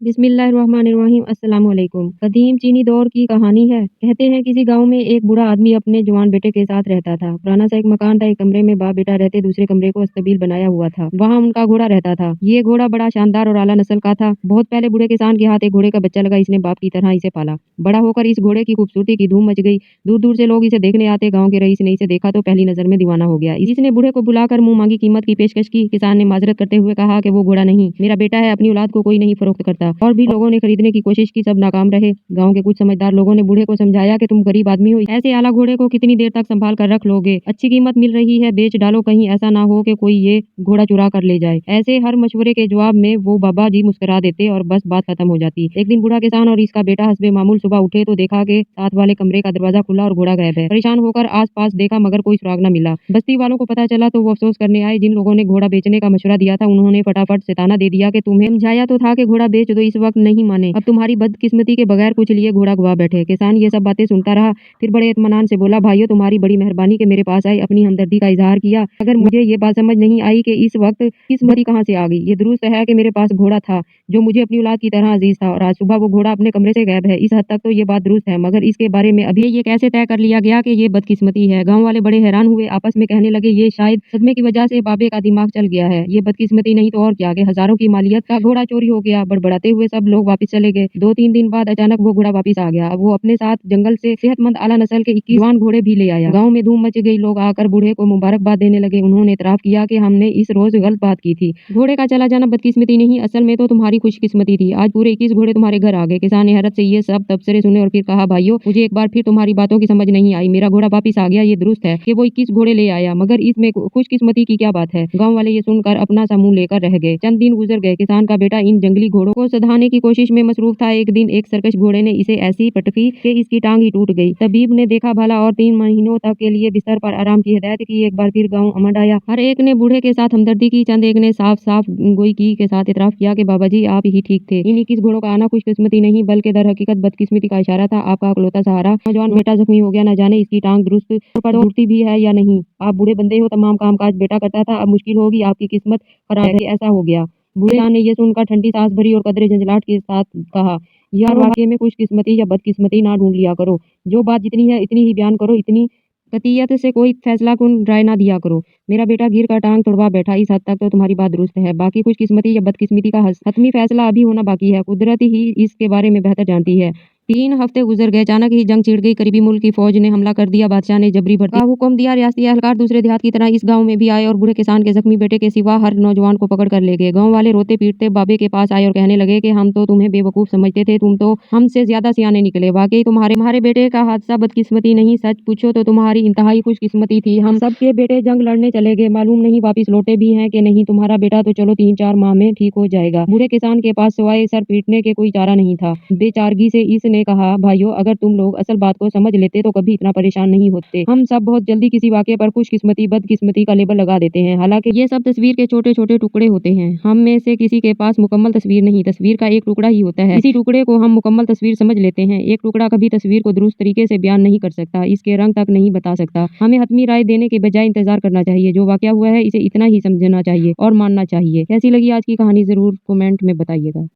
बिस्मिल्लाहिर्रहमानिर्रहीम अस्सलाम वालेकुम। कदीम चीनी दौर की कहानी है। कहते हैं किसी गांव में एक बूढ़ा आदमी अपने जवान बेटे के साथ रहता था। पुराना सा एक मकान था, एक कमरे में बाप बेटा रहते, दूसरे कमरे को अस्तबील बनाया हुआ था। वहाँ उनका घोड़ा रहता था। ये घोड़ा बड़ा शानदार और आला नस्ल का था। बहुत पहले बूढ़े किसान के हाथ एक घोड़े का बच्चा लगा, इसने बाप की तरह इसे पाला। बड़ा होकर इस घोड़े की खूबसूरती की धूम मच गई। दूर दूर से लोग इसे देखने आते। गाँव के रईस ने इसे देखा तो पहली नजर में दीवाना हो गया। इसने बूढ़े को बुलाकर मुंह मांगी कीमत की पेशकश की। किसान ने माजरत करते हुए कहा कि वो घोड़ा नहीं, मेरा बेटा है, अपनी औलाद को कोई नहीं फरोख्त करता। और भी लोगों ने खरीदने की कोशिश की, सब नाकाम रहे। गांव के कुछ समझदार लोगों ने बूढ़े को समझाया कि तुम गरीब आदमी हो, ऐसे आला घोड़े को कितनी देर तक संभाल कर रख लोगे, अच्छी कीमत मिल रही है, बेच डालो, कहीं ऐसा ना हो कि कोई ये घोड़ा चुरा कर ले जाए। ऐसे हर मशवरे के जवाब में वो बाबा जी मुस्कुरा देते और बस बात खत्म हो जाती। एक दिन बूढ़ा किसान और इसका बेटा हस्बे मामूल सुबह उठे तो देखा कि साथ वाले कमरे का दरवाजा खुला और घोड़ा गायब है। परेशान होकर आस पास देखा मगर कोई सुराग न मिला। बस्ती वालों को पता चला तो वो अफसोस करने आए। जिन लोगों ने घोड़ा बेचने का मशवरा दिया था उन्होंने फटाफट सिताना दे दिया कि तुम्हें समझाया तो था कि घोड़ा बेच दो, इस वक्त नहीं माने, अब तुम्हारी बदकिस्मती के बगैर कुछ लिए घोड़ा गवा बैठे। किसान ये सब बातें सुनता रहा, फिर बड़े इत्मीनान से बोला, भाइयों तुम्हारी बड़ी मेहरबानी कि मेरे पास आए, अपनी हमदर्दी का इजहार किया, अगर मुझे ये बात समझ नहीं आई कि इस वक्त किस्मती कहाँ से आ गई। ये दुरुस्त है कि मेरे पास घोड़ा था जो मुझे अपनी औलाद की तरह अजीज था और आज सुबह वो घोड़ा अपने कमरे से गायब है। इस हद तक तो ये बात दुरुस्त है, मगर इसके बारे में अभी ये कैसे तय कर लिया गया कि ये बदकिस्मती है। गाँव वाले बड़े हैरान हुए, आपस में कहने लगे ये शायद सदमे की वजह से बाबे का दिमाग चल गया है, ये बदकिस्मती नहीं तो और क्या कि हजारों की मालियत का घोड़ा चोरी हो गया। बड़बड़ाते हुए सब लोग वापस चले गए। 2-3 दिन बाद अचानक वो घोड़ा वापस आ गया। अब वो अपने साथ जंगल से सेहतमंद आला नस्ल के 21 जवान घोड़े भी ले आया। गांव में धूम मच गई, लोग आकर बूढ़े को मुबारकबाद देने लगे। उन्होंने इतराफ किया कि हमने इस रोज गलत बात की थी, घोड़े का चला जाना बदकिस्मती नहीं, असल में तो तुम्हारी खुशकिस्मती थी, आज पूरे 21 घोड़े तुम्हारे घर आ गए। किसान ने हैरत से ये सब तबसरे सुने और फिर कहा, भाइयों मुझे एक बार फिर तुम्हारी बातों की समझ नहीं आई, मेरा घोड़ा वापिस आ गया, ये दुरुस्त है कि वो 21 घोड़े ले आया, मगर इसमें खुशकिस्मती की क्या बात है। गाँव वाले ये सुनकर अपना सा मुंह लेकर रह गए। चंद दिन गुजर गए। किसान का बेटा इन जंगली घोड़ों को सधाने की कोशिश में मसरूफ था। एक दिन एक सरकश घोड़े ने इसे ऐसी पटकी कि इसकी टांग ही टूट गई। तबीब ने देखा भला और 3 महीनों तक के लिए बिस्तर पर आराम की हिदायत की। एक बार फिर गाँव उमड़ आया। हर एक ने बूढ़े के साथ हमदर्दी की। चंद एक ने साफ साफ गोई की के साथ इतराफ किया कि बाबा जी आप ही ठीक थे, इन 21 घोड़ों का आना खुशकिस्मती नहीं बल्कि दर हकीकत बदकिस्मती का इशारा था। आपका अकलौता सहारा नौजवान बेटा जख्मी हो गया, न जाने इसकी टांग दुरुस्त टूटती भी है या नहीं। आप बूढ़े बंदे हो, तमाम काम काज बेटा करता था, अब मुश्किल होगी, आपकी किस्मत खराब है, ऐसा हो गया। बूढ़े ने ये सुनकर ठंडी सांस भरी और कदरे झंझलाहट के साथ कहा, यार वाकई में खुशकिस्मती या बदकिस्मती ना ढूंढ लिया करो, जो बात जितनी है इतनी ही बयान करो, इतनी कतियत से कोई फैसला कुन राय ना दिया करो। मेरा बेटा गिर का टांग तुड़वा बैठा, इस हद तक तो तुम्हारी बात दुरुस्त है, बाकी खुशकिस्मती या बदकिस्मती का हतमी फैसला अभी होना बाकी है, कुदरत ही इसके बारे में बेहतर जानती है। 3 हफ्ते गुजर गए। अचानक ही जंग छिड़ गई। करीबी मुल्क की फौज ने हमला कर दिया। बादशाह ने जबरी भर्ती का हुक्म दिया। रियासती एहलकार दूसरे देहात की तरह इस गांव में भी आए और बूढ़े किसान के जख्मी बेटे के सिवा हर नौजवान को पकड़ कर ले गए। गांव वाले रोते पीटते बाबे के पास आए और कहने लगे कि हम तो तुम्हें बेवकूफ समझते थे, तुम तो हमसे ज्यादा सियाने निकले, वाकई तुम्हारे बेटे का हादसा बदकिस्मती नहीं, सच पूछो तो तुम्हारी इंतहाई खुशकिस्मती थी। हम सबके बेटे जंग लड़ने चले गए, मालूम नहीं वापिस लौटे भी हैं कि नहीं। तुम्हारा बेटा तो चलो 3-4 माह में ठीक हो जाएगा। बूढ़े किसान के पास सिवाय सर पीटने के कोई चारा नहीं था। बेचारगी से इसने कहा, भाइयों अगर तुम लोग असल बात को समझ लेते तो कभी इतना परेशान नहीं होते। हम सब बहुत जल्दी किसी वाक़े पर खुशकिस्मती बदकिस्मती का लेबल लगा देते हैं, हालांकि ये सब तस्वीर के छोटे छोटे टुकड़े होते हैं। हम में से किसी के पास मुकम्मल तस्वीर नहीं, तस्वीर का एक टुकड़ा ही होता है। इसी टुकड़े को हम मुकम्मल तस्वीर समझ लेते हैं। एक टुकड़ा कभी तस्वीर को दुरुस्त तरीके से बयान नहीं कर सकता, इसके रंग तक नहीं बता सकता। हमें हतमी राय देने के बजाय इंतजार करना चाहिए। जो वाक़या हुआ है इसे इतना ही समझना चाहिए और मानना चाहिए। कैसी लगी आज की कहानी जरूर कमेंट में बताइएगा।